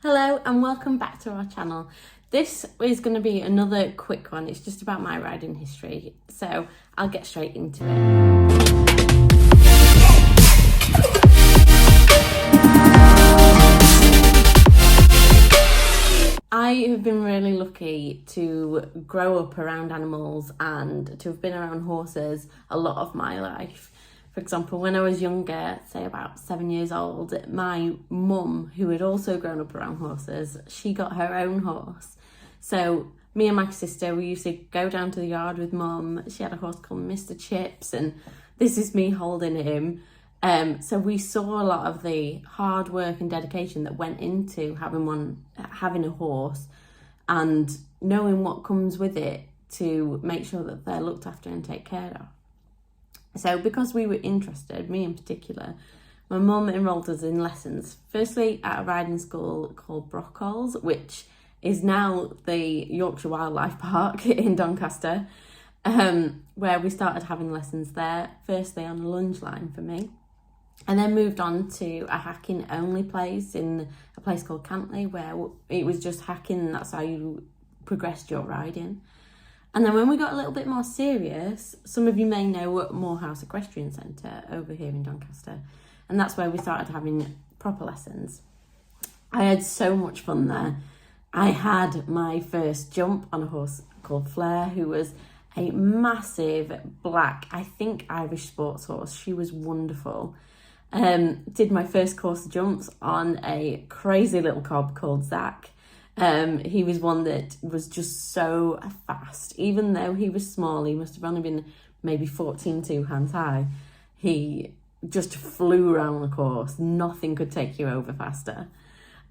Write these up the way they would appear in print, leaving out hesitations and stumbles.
Hello and welcome back to our channel. This is going to be another quick one. It's just about my riding history, so I'll get straight into it. I have been really lucky to grow up around animals and to have been around horses a lot of my life. For example, when I was younger, say about 7 years old, my mum, who had also grown up around horses, she got her own horse. So me and my sister, we used to go down to the yard with mum. She had a horse called Mr. Chips, and this is me holding him. So we saw a lot of the hard work and dedication that went into having a horse and knowing what comes with it to make sure that they're looked after and taken care of. So because we were interested, me in particular, my mum enrolled us in lessons. Firstly, at a riding school called Brockholes, which is now the Yorkshire Wildlife Park in Doncaster, where we started having lessons there, firstly on a lunge line for me, and then moved on to a hacking only place in a place called Cantley, where it was just hacking, and that's how you progressed your riding. And then when we got a little bit more serious, some of you may know Moorhouse Equestrian Centre over here in Doncaster, and that's where we started having proper lessons. I had so much fun there. I had my first jump on a horse called Flair, who was a massive black, I think Irish sports horse. She was wonderful. Did my first course of jumps on a crazy little cob called Zach. He was one that was just so fast. Even though he was small, he must have only been maybe 14 2 hands high. He just flew around the course. Nothing could take you over faster.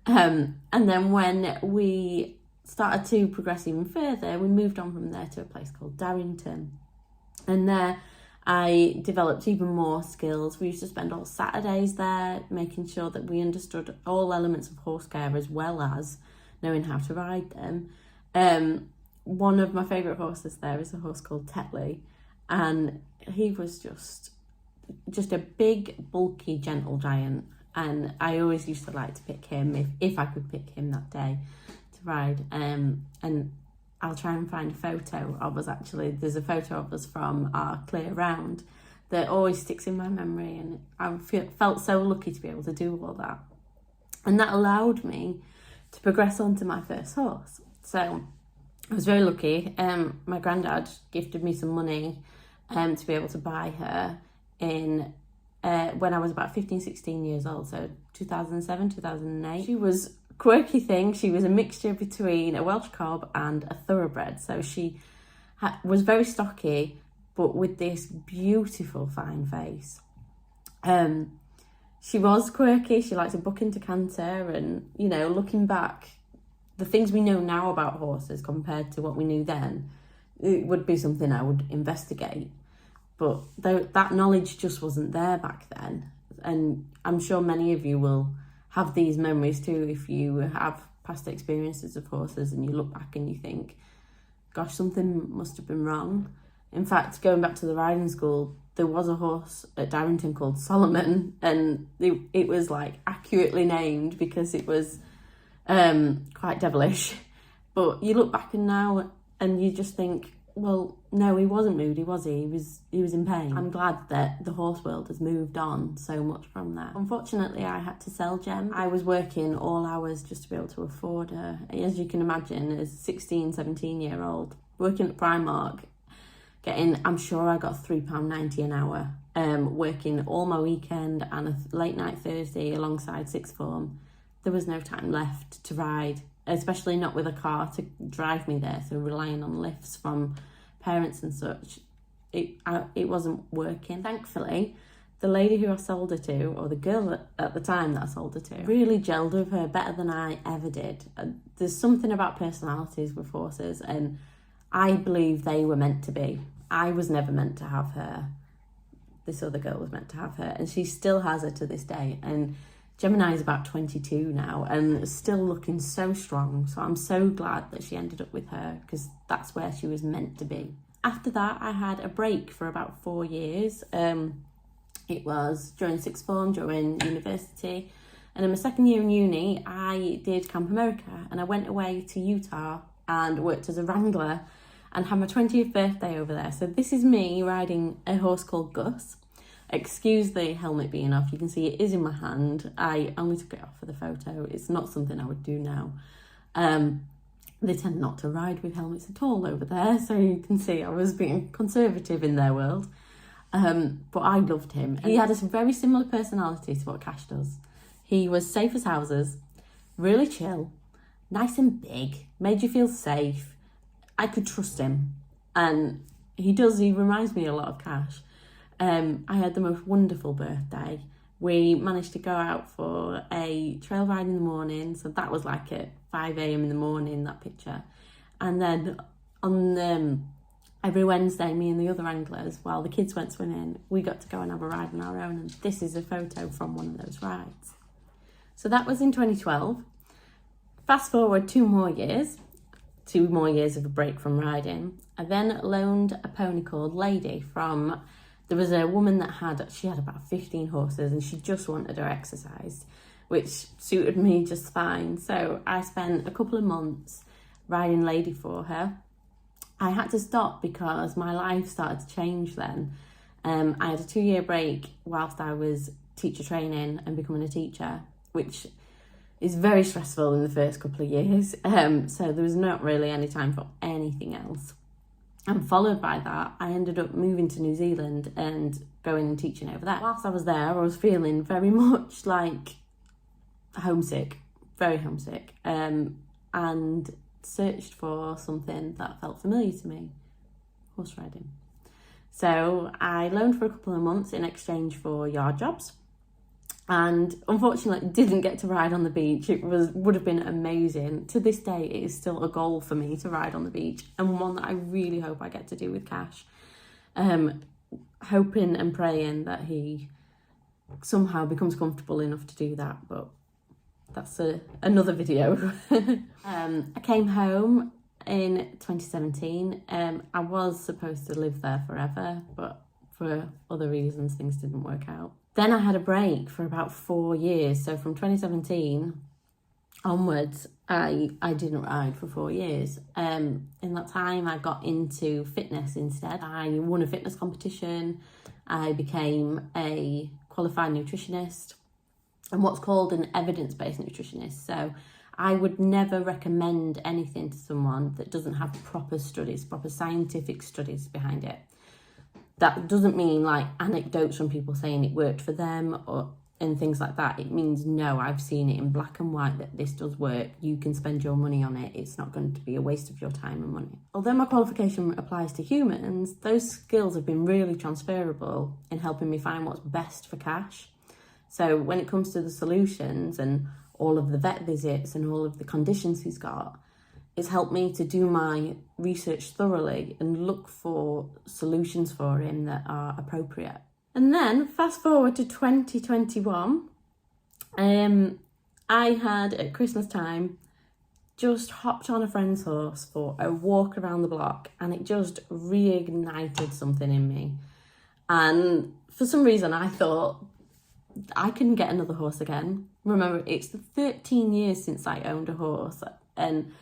And then when we started to progress even further, we moved on from there to a place called Darrington. And there I developed even more skills. We used to spend all Saturdays there, making sure that we understood all elements of horse care as well as knowing how to ride them. One of my favourite horses there is a horse called Tetley, and he was just a big, bulky, gentle giant, and I always used to like to pick him if I could pick him that day to ride. And I'll try and find a photo of us. Actually, there's a photo of us from our clear round that always sticks in my memory, and I felt so lucky to be able to do all that, and that allowed me to progress on to my first horse. So I was very lucky. My granddad gifted me some money to be able to buy her in when I was about 15, 16 years old, so 2007, 2008. She was a quirky thing. She was a mixture between a Welsh cob and a thoroughbred. So she was very stocky, but with this beautiful fine face. She was quirky. She liked to buck into canter, and, you know, looking back, the things we know now about horses compared to what we knew then, it would be something I would investigate. But that knowledge just wasn't there back then. And I'm sure many of you will have these memories too if you have past experiences of horses and you look back and you think, gosh, something must have been wrong. In fact, going back to the riding school, there was a horse at Darrington called Solomon, and it was like accurately named because it was quite devilish. But you look back and now and you just think, well, no, he wasn't moody, was he? He was in pain. I'm glad that the horse world has moved on so much from that. Unfortunately, I had to sell Gem. I was working all hours just to be able to afford her. As you can imagine, as a 16, 17-year-old, working at Primark, I'm sure I got £3.90 an hour, working all my weekend and a late night Thursday alongside sixth form. There was no time left to ride, especially not with a car to drive me there, so relying on lifts from parents and such. It wasn't working. Thankfully, the lady who I sold her to, or the girl at the time that I sold her to, really gelled with her better than I ever did. There's something about personalities with horses, and I believe they were meant to be. I was never meant to have her. This other girl was meant to have her, and she still has her to this day. And Gemini is about 22 now and still looking so strong. So I'm so glad that she ended up with her, because that's where she was meant to be. After that, I had a break for about 4 years. It was during sixth form, during university. And in my second year in uni, I did Camp America, and I went away to Utah and worked as a wrangler and had my 20th birthday over there. So this is me riding a horse called Gus. Excuse the helmet being off, you can see it is in my hand. I only took it off for the photo. It's not something I would do now. They tend not to ride with helmets at all over there, so you can see I was being conservative in their world. But I loved him. He had a very similar personality to what Cash does. He was safe as houses, really chill, nice and big, made you feel safe. I could trust him. And he reminds me a lot of Cash. I had the most wonderful birthday. We managed to go out for a trail ride in the morning, so that was like at 5 a.m. in the morning, that picture. And then on every Wednesday, me and the other anglers, while the kids went swimming, we got to go and have a ride on our own, and this is a photo from one of those rides. So that was in 2012. Fast forward 2 more years of a break from riding. I then loaned a pony called Lady from... There was a woman that had about 15 horses, and she just wanted her exercise, which suited me just fine. So I spent a couple of months riding Lady for her. I had to stop because my life started to change then. I had a 2-year break whilst I was teacher training and becoming a teacher, which is very stressful in the first couple of years. So there was not really any time for anything else. And followed by that, I ended up moving to New Zealand and going and teaching over there. Whilst I was there, I was feeling very much like homesick, very homesick, and searched for something that felt familiar to me, horse riding. So I loaned for a couple of months in exchange for yard jobs, and unfortunately didn't get to ride on the beach. It would have been amazing. To this day, it is still a goal for me to ride on the beach, and one that I really hope I get to do with Cash. Hoping and praying that he somehow becomes comfortable enough to do that, but that's another video. I came home in 2017. I was supposed to live there forever, but for other reasons, things didn't work out. Then I had a break for about 4 years. So from 2017 onwards, I didn't ride for 4 years. In that time, I got into fitness instead. I won a fitness competition. I became a qualified nutritionist and what's called an evidence-based nutritionist. So I would never recommend anything to someone that doesn't have proper scientific studies behind it. That doesn't mean like anecdotes from people saying it worked for them and things like that. It means, no, I've seen it in black and white that this does work. You can spend your money on it. It's not going to be a waste of your time and money. Although my qualification applies to humans, those skills have been really transferable in helping me find what's best for Cash. So when it comes to the solutions and all of the vet visits and all of the conditions he's got, it's helped me to do my research thoroughly and look for solutions for him that are appropriate. And then fast forward to 2021, I had at Christmas time just hopped on a friend's horse for a walk around the block, and it just reignited something in me. And for some reason I thought I couldn't get another horse again. Remember, it's 13 years since I owned a horse, and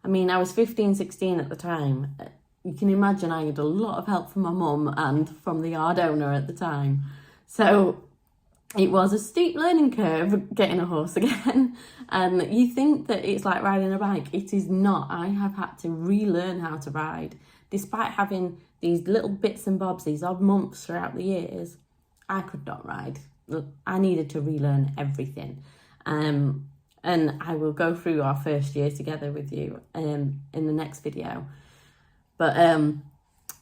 I mean, I was 15, 16 at the time. You can imagine I had a lot of help from my mum and from the yard owner at the time. So it was a steep learning curve getting a horse again. And you think that it's like riding a bike. It is not. I have had to relearn how to ride. Despite having these little bits and bobs, these odd months throughout the years, I could not ride. I needed to relearn everything. And I will go through our first year together with you in the next video. But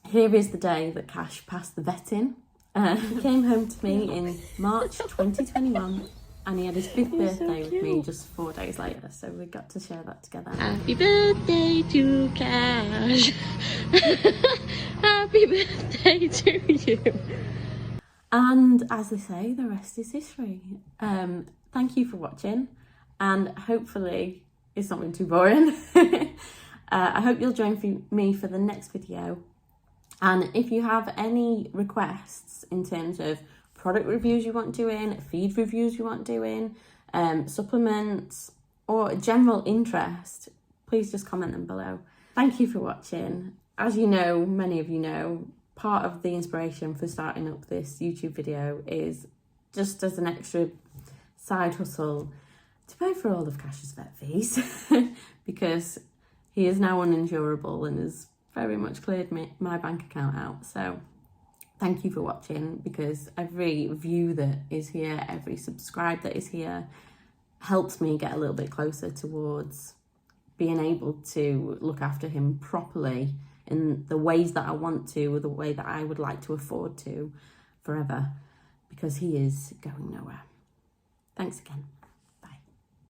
here is the day that Cash passed the vetting. He came home to me in March 2021, and he had his 5th birthday with me just 4 days later. So we got to share that together. Happy birthday to Cash. Happy birthday to you. And as they say, the rest is history. Thank you for watching. And hopefully it's not been too boring. I hope you'll join me for the next video. And if you have any requests in terms of product reviews you want doing, feed reviews you want doing, supplements, or general interest, please just comment them below. Thank you for watching. As you know, many of you know, part of the inspiration for starting up this YouTube video is just as an extra side hustle to pay for all of Cash's vet fees because he is now uninsurable and has very much cleared my bank account out. So thank you for watching, because every view that is here, every subscribe that is here helps me get a little bit closer towards being able to look after him properly in the ways that I want to, or the way that I would like to afford to forever, because he is going nowhere. Thanks again.